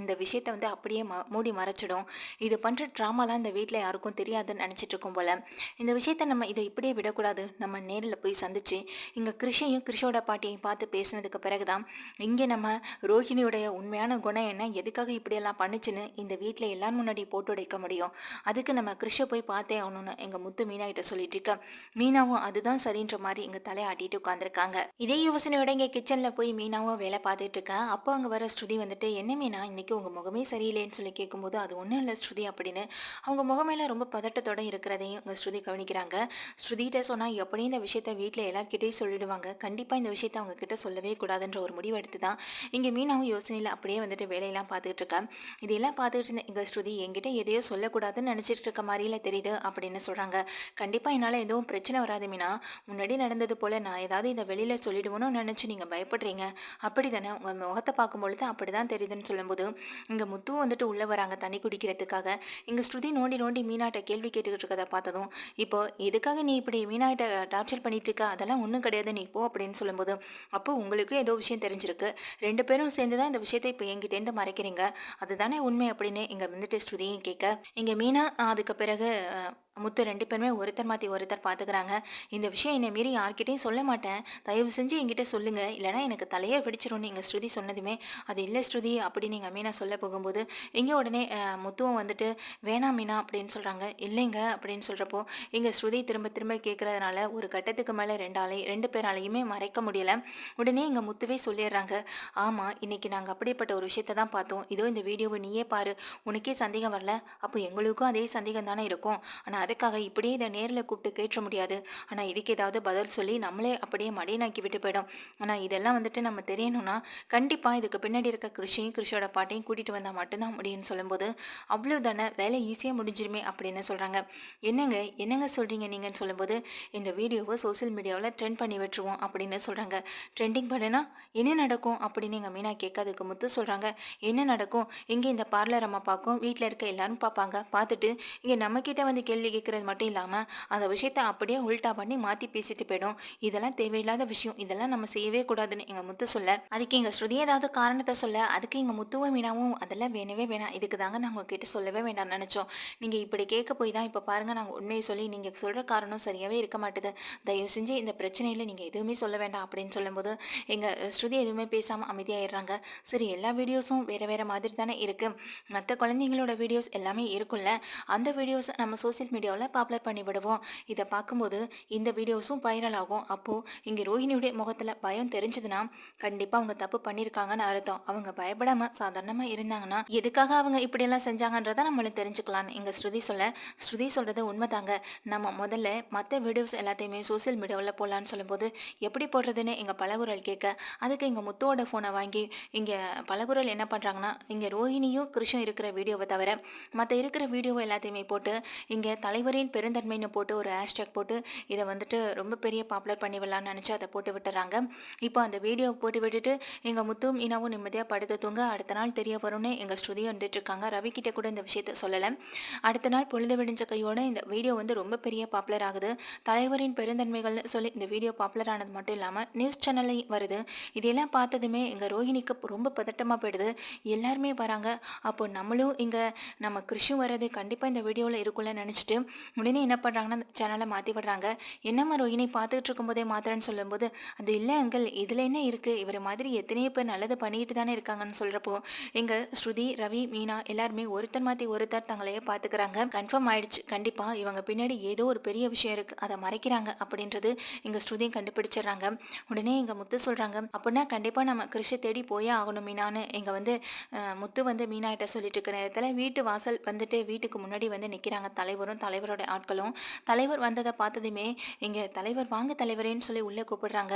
இந்த விஷயத்த வந்து அப்படியே மூடி மறைச்சிடும். இது பண்ணுற ட்ராமாலாம் இந்த வீட்டில் யாருக்கும் தெரியாதுன்னு நினச்சிட்டு இருக்கும் போல. இந்த விஷயத்த நம்ம இதை இப்படியே விடக்கூடாது, நம்ம நேரில் போய் சந்திச்சு இங்கே கிருஷையும் கிருஷோட பாட்டியையும் பார்த்து பேசினதுக்கு பிறகுதான் இங்கே நம்ம ரோஹிணியோடைய உண்மையான குணம் என்ன, எதுக்காக இப்படியெல்லாம் பண்ணுச்சுன்னு இந்த வீட்டில் எல்லாரும் முன்னாடி போட்டு உடைக்க முடியும். அதுக்கு நம்ம கிருஷை போய் பார்த்தே ஆகணும்னு எங்கள் முத்து மீனா கிட்ட சொல்லிட்டு இருக்க. மீனாவும் அதுதான் சரின்ற மாதிரி இங்கே தலையாட்டிட்டு உட்காந்துருக்காங்க. இதே யோசனையோட இங்கே கிச்சனில் போய் மீனாவும் வேலை பார்த்துட்டு இருக்கேன். அப்போ அங்கே வர ஸ்ருதி வந்துட்டு என்ன மீனா இன்னைக்கு உங்கள் முகமே சரியில்லைன்னு சொல்லி கேட்கும்போது அது ஒன்றும் இல்லை ஸ்ருதி அப்படின்னு அவங்க முகமேல ரொம்ப பதட்டத்தோட இருக்கிறதையும் இங்கே ஸ்ருதி கவனிக்கிறாங்க. ஸ்ருதிகிட்ட சொன்னால் எப்படியும் இந்த விஷயத்த வீட்டில் எல்லார்கிட்டையும் சொல்லிடுவாங்க, கண்டிப்பாக இந்த விஷயத்த அவங்க கிட்ட சொல்லவே கூடாதுன்ற ஒரு முடிவு எடுத்து தான் இங்கே மீனாவும் யோசனையில் அப்படியே வந்துட்டு வேலையெல்லாம் பார்த்துக்கிட்டு இருக்கேன். இதெல்லாம் பார்த்துட்டு இருந்த இங்கே ஸ்ருதி என்கிட்ட எதையோ சொல்லக்கூடாதுன்னு நினச்சிட்டு இருக்க மாதிரில தெரியுது அப்படின்னு சொல்கிறாங்க. கண்டிப்பாக என்னால் எதுவும் பிரச்சனை வராது மீனா, முன்னாடி நடந்தது போல் நான் ஏதாவது இதை வெளியில் சொல்லிடுவோன்னு நினச்சி நீங்கள் பயப்படுறீங்க அப்படி தானே, உங்கள் முகத்தை பார்க்கும்பொழுது அப்படி தான் தெரியுதுன்னு சொல்லும்போது இங்கே முத்து வந்துட்டு உள்ளே வராங்க தண்ணி குடிக்கிறதுக்காக. இங்கே ஸ்ருதி நோண்டி நோண்டி மீனாட்ட கேள்வி கேட்டுக்கிட்டு இருக்கதை பார்த்ததும் இப்போ எதுக்காக நீ இப்படி மீனாட்ட டார்ச்சர் பண்ணிட்டு இருக்க, அதெல்லாம் ஒன்றும் கிடையாது நீ போ அப்படின்னு சொல்லும்போது அப்போ உங்களுக்கும் ஏதோ விஷயம் தெரிஞ்சிருக்கு, 2 பேரும் சேர்ந்து தான் இந்த விஷயத்தை இப்போ என்கிட்டேருந்து மறைக்கிறீங்க, அதுதானே உண்மை அப்படின்னு இங்கே வந்துட்டு ஸ்ருதியும் கேட்க இங்கே மீனா அதுக்கு பிறகு முத்து 2 பேருமே ஒருத்தர் மாற்றி ஒருத்தர் பார்த்துக்கிறாங்க. இந்த விஷயம் என்னை மீறி யார்கிட்டையும் சொல்ல மாட்டேன், தயவு செஞ்சு என்கிட்ட சொல்லுங்கள், இல்லைனா எனக்கு தலையே பிடிச்சிரும்னு இங்கே ஸ்ருதி சொன்னதுமே அது இல்லை ஸ்ருதி அப்படின்னு நீங்கள் மீனா சொல்ல போகும்போது இங்கே உடனே முத்துவும் வந்துட்டு வேணாம் மீனா அப்படின்னு சொல்கிறாங்க. இல்லைங்க அப்படின்னு சொல்கிறப்போ இங்கே ஸ்ருதி திரும்ப திரும்ப கேட்குறதுனால ஒரு கட்டத்துக்கு மேலே 2 பேராலையுமே மறைக்க முடியலை. உடனே இங்கே முத்துவே சொல்லிடுறாங்க, ஆமாம் இன்னைக்கு நாங்கள் அப்படிப்பட்ட ஒரு விஷயத்தை தான் பார்த்தோம், இதோ இந்த வீடியோவை நீயே பாரு, உனக்கே சந்தேகம் வரல, அப்போ எங்களுக்கும் அதே சந்தேகம் தானே இருக்கும், ஆனால் அதுக்காக இப்படியே இதை நேரில் கூப்பிட்டு கேட்ட முடியாது, ஆனால் இதுக்கு ஏதாவது பதில் சொல்லி நம்மளே அப்படியே மடியனாக்கி விட்டு போயிடும், ஆனால் இதெல்லாம் வந்துட்டு நம்ம தெரியணும்னா கண்டிப்பாக இதுக்கு பின்னாடி இருக்க கிருஷியும் கிருஷியோட பாட்டையும் கூட்டிகிட்டு வந்தால் மட்டும்தான் முடியும்னு சொல்லும்போது அவ்வளோதானே வேலை ஈஸியாக முடிஞ்சிருமே அப்படின்னு சொல்கிறாங்க. என்னங்க என்னங்க சொல்கிறீங்க நீங்கன்னு சொல்லும்போது இந்த வீடியோவை சோசியல் மீடியாவில் ட்ரெண்ட் பண்ணி விட்டுருவோம் அப்படின்னு சொல்கிறாங்க. ட்ரெண்டிங் பண்ணுனா என்ன நடக்கும் அப்படின்னு எங்கள் மீனா கேட்காதுக்கு முத்து சொல்கிறாங்க, என்ன நடக்கும், இங்கே இந்த பார்லர் அம்மா பார்க்கும், வீட்டில் இருக்க எல்லாரும் பார்ப்பாங்க, பார்த்துட்டு இங்கே நம்மக்கிட்ட வந்து கேள்வி கேட்கறது மட்டும் இல்லாமல் அந்த விஷயத்த அப்படியே உல்ட்டா பண்ணி மாற்றி பேசிட்டு போயிடும், இதெல்லாம் தேவையில்லாத விஷயம், இதெல்லாம் நம்ம செய்யவே கூடாதுன்னு எங்கள் முத்து சொல்ல அதுக்கு எங்கள் ஸ்ருதி ஏதாவது காரணத்தை சொல்ல அதுக்கு எங்கள் முத்துவும் மீனாவும் அதெல்லாம் வேணவே வேணாம், இதுக்கு தாங்க நாங்கள் உங்ககிட்ட சொல்லவே வேண்டாம்னு நினச்சோம், நீங்கள் இப்படி கேட்க போய் தான் இப்போ பாருங்கள் நாங்கள் உண்மையை சொல்லி நீங்கள் சொல்கிற காரணம் சரியாகவே இருக்க மாட்டுது, தயவு செஞ்சு இந்த பிரச்சனையில் நீங்கள் எதுவுமே சொல்ல வேண்டாம் அப்படின்னு சொல்லும்போது எங்கள் ஸ்ருதி எதுவுமே பேசாமல் அமைதியாகிடுறாங்க. சரி எல்லா வீடியோஸும் வேறு வேறு மாதிரி தானே இருக்குது, மற்ற குழந்தைங்களோட வீடியோஸ் எல்லாமே இருக்குல்ல, அந்த வீடியோஸ் நம்ம சோசியல் மீடியாவில் பாப்புலர் பண்ணி விடுவோம், இதை பார்க்கும்போது இந்த வீடியோஸும் வைரல் ஆகும், அப்போது இங்கே ரோஹிணியுடைய முகத்தில் பயம் தெரிஞ்சதுன்னா கண்டிப்பாக அவங்க தப்பு பண்ணியிருக்காங்கன்னு அர்த்தம், அவங்க பயப்படாமல் சாதாரணமாக இருந்தாங்கன்னா எதுக்காக அவங்க இப்படியெல்லாம் செஞ்சாங்கன்றதை நம்மளும் தெரிஞ்சுக்கலான்னு எங்கள் ஸ்ருதி சொல்ல ஸ்ருதி சொல்கிறது உண்மைதாங்க, நம்ம முதல்ல மற்ற வீடியோஸ் எல்லாத்தையுமே சோசியல் மீடியாவில் போடலான்னு சொல்லும்போது எப்படி போடுறதுன்னு எங்கள் பலகுரல் கேட்க அதுக்கு எங்கள் முத்துவோட ஃபோனை வாங்கி இங்கே பலகுரல் என்ன பண்ணுறாங்கன்னா இங்கே ரோஹிணியும் கிருஷ்ணன் இருக்கிற வீடியோவை தவிர மற்ற இருக்கிற வீடியோவை எல்லாத்தையுமே போட்டு இங்கே தலைவரின் பெருந்தன்மைன்னு போட்டு ஒரு ஹேஷ்டேக் போட்டு இதை வந்துட்டு ரொம்ப பெரிய பாப்புலர் பண்ணி விடலான்னு நினச்சி அதை போட்டு விட்டுறாங்க. இப்போ அந்த வீடியோ போட்டு விட்டுட்டு எங்கள் முத்தும் இனாவும் நிம்மதியாக படுத்து தூங்க அடுத்த நாள் தெரிய வரும்னு எங்கள் ஸ்ருதி வந்துட்டு இருக்காங்க. ரவிக்கிட்ட கூட இந்த விஷயத்த சொல்லலை. அடுத்த நாள் பொழுது விடிஞ்ச கையோட இந்த வீடியோ வந்து ரொம்ப பெரிய பாப்புலர் ஆகுது. தலைவரின் பெருந்தன்மைகள்னு சொல்லி இந்த வீடியோ பாப்புலர் ஆனது மட்டும் இல்லாமல் நியூஸ் சேனல்லையும் வருது. இதெல்லாம் பார்த்ததுமே எங்கள் ரோஹிணிக்கு ரொம்ப பதட்டமாக போயிடுது. எல்லாருமே வராங்க. அப்போ நம்மளும் இங்கே நம்ம கிருஷும் வர்றது கண்டிப்பாக இந்த வீடியோவில் இருக்குள்ள நினச்சிட்டு உடனே என்ன பண்ணுறாங்கன்னா சேனலை மாற்றி விடுறாங்க. என்னம்மா ரோஹிணி பார்த்துக்கிட்டு இருக்கும்போதே மாத்திரன்னு சொல்லும்போது அது இல்லை அங்கிள் இதில் என்ன இருக்குது, இவர் மாதிரி எத்தனையோ பேர் நல்லது பண்ணிட்டு தானே இருக்காங்கன்னு சொல்கிறப்போ எங்கள் ஸ்ருதி ரவி மீனா எல்லாருமே ஒருத்தர் மாற்றி ஒருத்தர் தங்களையே பார்த்துக்கிறாங்க. கன்ஃபார்ம் ஆயிடுச்சு, கண்டிப்பாக இவங்க பின்னாடி ஏதோ ஒரு பெரிய விஷயம் இருக்குது, அதை மறைக்கிறாங்க அப்படின்றது எங்கள் ஸ்ருதியும் கண்டுபிடிச்சிடுறாங்க. உடனே எங்கள் முத்து சொல்கிறாங்க, அப்படின்னா கண்டிப்பாக நம்ம கிருஷை தேடி போயே ஆகணும் மீனான்னு எங்கள் வந்து முத்து வந்து மீனாகிட்ட சொல்லிட்டு இருக்க நேரத்தில் வீட்டு வாசல் வந்துட்டு வீட்டுக்கு முன்னாடி வந்து நிற்கிறாங்க தலைவரும் தலைவரோட ஆட்களும். தலைவர் வந்ததை பார்த்ததுமே இங்கே தலைவர் வாங்க தலைவரேன்னு சொல்லி உள்ளே கூப்பிடுறாங்க.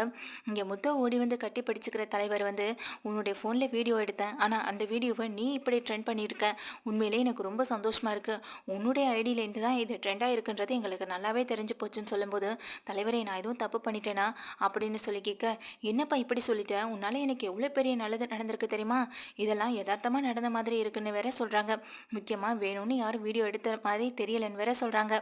இங்கே முத்து ஓடி வந்து கட்டி பிடிச்சிக்கிற தலைவர் வந்து, உன்னுடைய ஃபோனில் வீடியோ எடுத்தேன், ஆனால் அந்த வீடியோவை நீ இப்படி ட்ரெண்ட் பண்ணியிருக்க, உண்மையிலே எனக்கு ரொம்ப சந்தோஷமா இருக்கு. உன்னுடைய ஐடியிலேருந்து தான் இது ட்ரெண்டாக இருக்குன்றது எங்களுக்கு நல்லாவே தெரிஞ்சு போச்சுன்னு சொல்லும்போது, தலைவரே நான் எதுவும் தப்பு பண்ணிட்டேனா அப்படின்னு சொல்லி கேட்க, என்னப்பா இப்படி சொல்லிட்டேன், உன்னால எனக்கு எவ்வளோ பெரிய நல்லது நடந்திருக்கு தெரியுமா, இதெல்லாம் யதார்த்தமாக நடந்த மாதிரி இருக்குன்னு வேற சொல்கிறாங்க. முக்கியமாக வேணும்னு யாரும் வீடியோ எடுத்த மாதிரி தெரியலன்னு வேற சொல்கிறாங்க.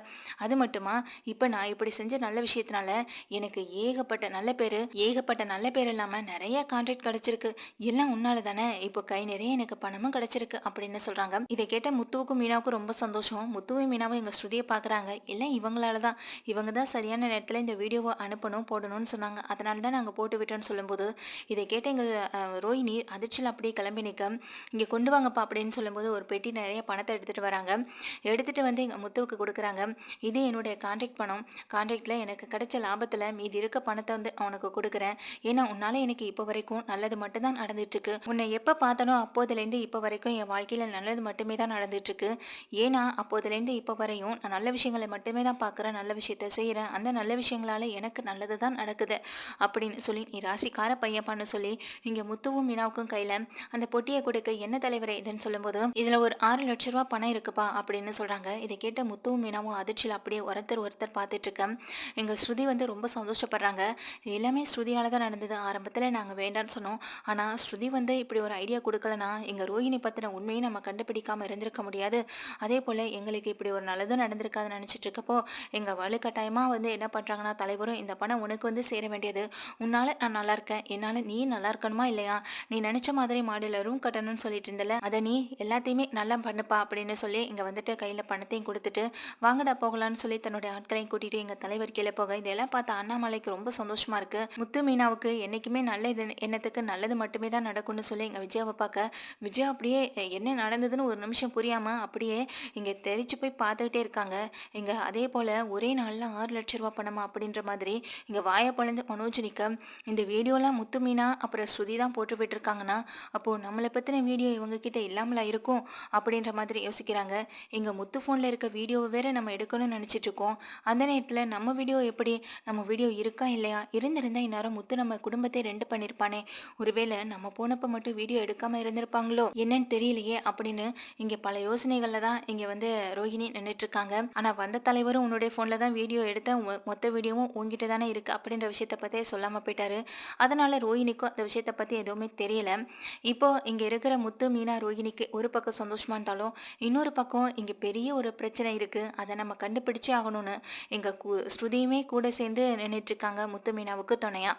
அது மட்டுமா, இப்போ நான் இப்படி செஞ்ச நல்ல விஷயத்தினால எனக்கு ஏகப்பட்ட நல்ல பேர் இல்லாமல் நிறைய கான்ட்ராக்ட் கிடைச்சிருக்கு. எல்லாம் உன்னால தானே, இப்போ கை நிறைய எனக்கு பணமும் கிடைச்சிருக்கு அப்படின்னு சொல்கிறாங்க. இதை கேட்ட முத்துவுக்கும் மீனாவுக்கும் ரொம்ப சந்தோஷம். முத்துவும் மீனாவும் எங்கள் ஸ்ருதியை பார்க்குறாங்க. எல்லாம் இவங்களால தான், இவங்க தான் சரியான நேரத்தில் இந்த வீடியோவை அனுப்பணும் போடணும்னு சொன்னாங்க, அதனால தான் நாங்கள் போட்டு விட்டோன்னு சொல்லும்போது, இதை கேட்ட எங்கள் ரோஹிணி அதிர்ச்சியில் அப்படியே கிளம்பி நிற்க, இங்கே கொண்டு வாங்கப்பா அப்படின்னு சொல்லும்போது ஒரு பெட்டி நிறைய பணத்தை எடுத்துகிட்டு வராங்க. எடுத்துகிட்டு வந்து எங்கள் முத்துவுக்கு கொடுக்குறாங்க. இது என்னுடைய கான்ட்ராக்ட் பணம், கான்ட்ராக்டில் எனக்கு கிடைச்ச லாபத்தில் மீதி இருக்க பணத்தை வந்து அவனுக்கு கொடுக்குறேன். ஏன்னா உன்னால் எனக்கு இப்போ வரைக்கும் நல்லது மட்டும்தான் நடந்துட்டுருக்கு. உன்னை எப்போ பார்த்தனோ அப்போதுலேருந்து இப்போ வரைக்கும் என் வாழ்க்கையில் நல்லது மட்டுமே தான் நடந்துட்டுருக்கு. ஏன்னா அப்போதுலேருந்து இப்போ வரையும் நான் நல்ல விஷயங்களை மட்டுமே தான் பார்க்குறேன், நல்ல விஷயத்த செய்கிறேன், அந்த நல்ல விஷயங்களால் எனக்கு நல்லது தான் நடக்குது அப்படின்னு சொல்லி, நீ ராசிக்கார பையப்பான்னு சொல்லி இங்கே முத்துவும் மீனாவுக்கும் கையில் அந்த பொட்டியை கொடுக்க, என்ன தலைவரே இதுன்னு சொல்லும்போது, இதில் ஒரு 6 லட்ச ரூபா பணம் இருக்குப்பா அப்படின்னு சொல்கிறாங்க. இதை கேட்ட முத்துவும் மீனாவும் அதிர்ச்சியில் அப்படியே ஒருத்தர் பார்த்துட்டு இருக்கேன். எங்கள் ஸ்ருதி வந்து ரொம்ப சந்தோஷப்படுறாங்க. எல்லாமே ஸ்ருதியால் தான் நடந்தது. ஆரம்பத்தில் நாங்கள் வேண்டான்னு சொன்னோம், ஆனால் ஸ்ருதி வந்து இப்படி ஒரு ஐடியா கொடுக்கலனா எங்கள் ரோஹிணி பற்றின உண்மையை நம்ம கண்டுபிடிக்காமல் இருந்திருக்க முடியாது. அதே போல் எங்களுக்கு இப்படி ஒரு நல்லதும் நடந்திருக்காதுன்னு நினச்சிட்டு இருக்கப்போ எங்கள் வலுக்கட்டாயமாக வந்து என்ன பண்ணுறாங்கன்னா, தலைவரும் இந்த பணம் உனக்கு வந்து சேர வேண்டியது, உன்னால் நான் நல்லா இருக்கேன், என்னால் நீ நல்லா இருக்கணுமா இல்லையா, நீ நினச்ச மாதிரி மாடியில் ரூம் கட்டணும்னு சொல்லிட்டு இருந்தல, அதை நீ எல்லாத்தையுமே நல்லா பண்ணுப்பா அப்படின்னு சொல்லி இங்கே வந்துட்டு கையில் பணத்தையும் கொடுத்துட்டு வாங்கடா போகலான்னு சொல்லி தன்னுடைய ஆட்களையும் கூட்டிகிட்டு எங்கள் தலைவர் கீழே போக, இதெல்லாம் பார்த்து அண்ணாமலைக்கு ரொம்ப சந்தோஷமாக இருக்குது. முத்து மீனாவுக்கு என்றைக்குமே நல்ல எண்ணத்துக்கு நல்லது மட்டுமே தான் நடக்கும்னு சொல்லி எங்கள் விஜயாவை பார்க்க, விஜயா அப்படியே என்ன நடந்ததுன்னு ஒரு நிமிஷம் புரியாமல் அப்படியே இங்கே தெரிச்சு போய் பார்த்துக்கிட்டே இருக்காங்க. இங்கே அதே போல் ஒரே நாளில் 6 லட்ச ரூபா பணமா அப்படின்ற மாதிரி இங்கே வாயை பொழந்து மனோஜ் நிற்க, இந்த வீடியோலாம் முத்து மீனா அப்புறம் ஸ்ருதி தான் போட்டு விட்டுருக்காங்கன்னா அப்போது நம்மளை பற்றின வீடியோ இவங்க கிட்ட இல்லாமலா இருக்கும் அப்படின்ற மாதிரி யோசிக்கிறாங்க. எங்கள் முத்து ஃபோனில் இருக்க வீடியோவை வேற நம்ம எடுக்கணும்னு நினச்சிட்டு இருக்கோம். அந்த நேரத்தில் நம்ம வீடியோ எப்படி, நம்ம வீடியோ இருக்கா இல்லையா, இருந்திருந்தா இந்நேரம் முத்து நம்ம குடும்பத்தை ரெண்டு பண்ணியிருப்பானே, ஒருவேளை நம்ம போனப்போ மட்டும் வீடியோ எடுக்காமல் இருந்திருப்பாங்களோ என்னன்னு தெரியலையே அப்படின்னு இங்கே பல யோசனைகளில் தான் இங்கே வந்து ரோஹிணி நின்றுட்டு இருக்காங்க. ஆனால் வந்த தலைவரும் உன்னுடைய ஃபோனில் தான் வீடியோ எடுத்த, மொத்த வீடியோவும் உங்ககிட்ட தானே இருக்குது அப்படின்ற விஷயத்தை பற்றி சொல்லாமல் போயிட்டாரு. அதனால் ரோஹிணிக்கும் அந்த விஷயத்தை பற்றி எதுவுமே தெரியல. இப்போ இங்கே இருக்கிற முத்து மீனா ரோஹிணிக்கு ஒரு பக்கம் சந்தோஷமா இருந்தாலும் இன்னொரு பக்கம் இங்கே பெரிய ஒரு பிரச்சனை இருக்குது, அதை நம்ம கண்டுபிடிச்சே ஆகணும்னு எங்கள் ஸ்ருதியுமே கூட சேர்ந்து நின்றுட்டு இருக்காங்க முத்து மீனாவுக்கு துணையா.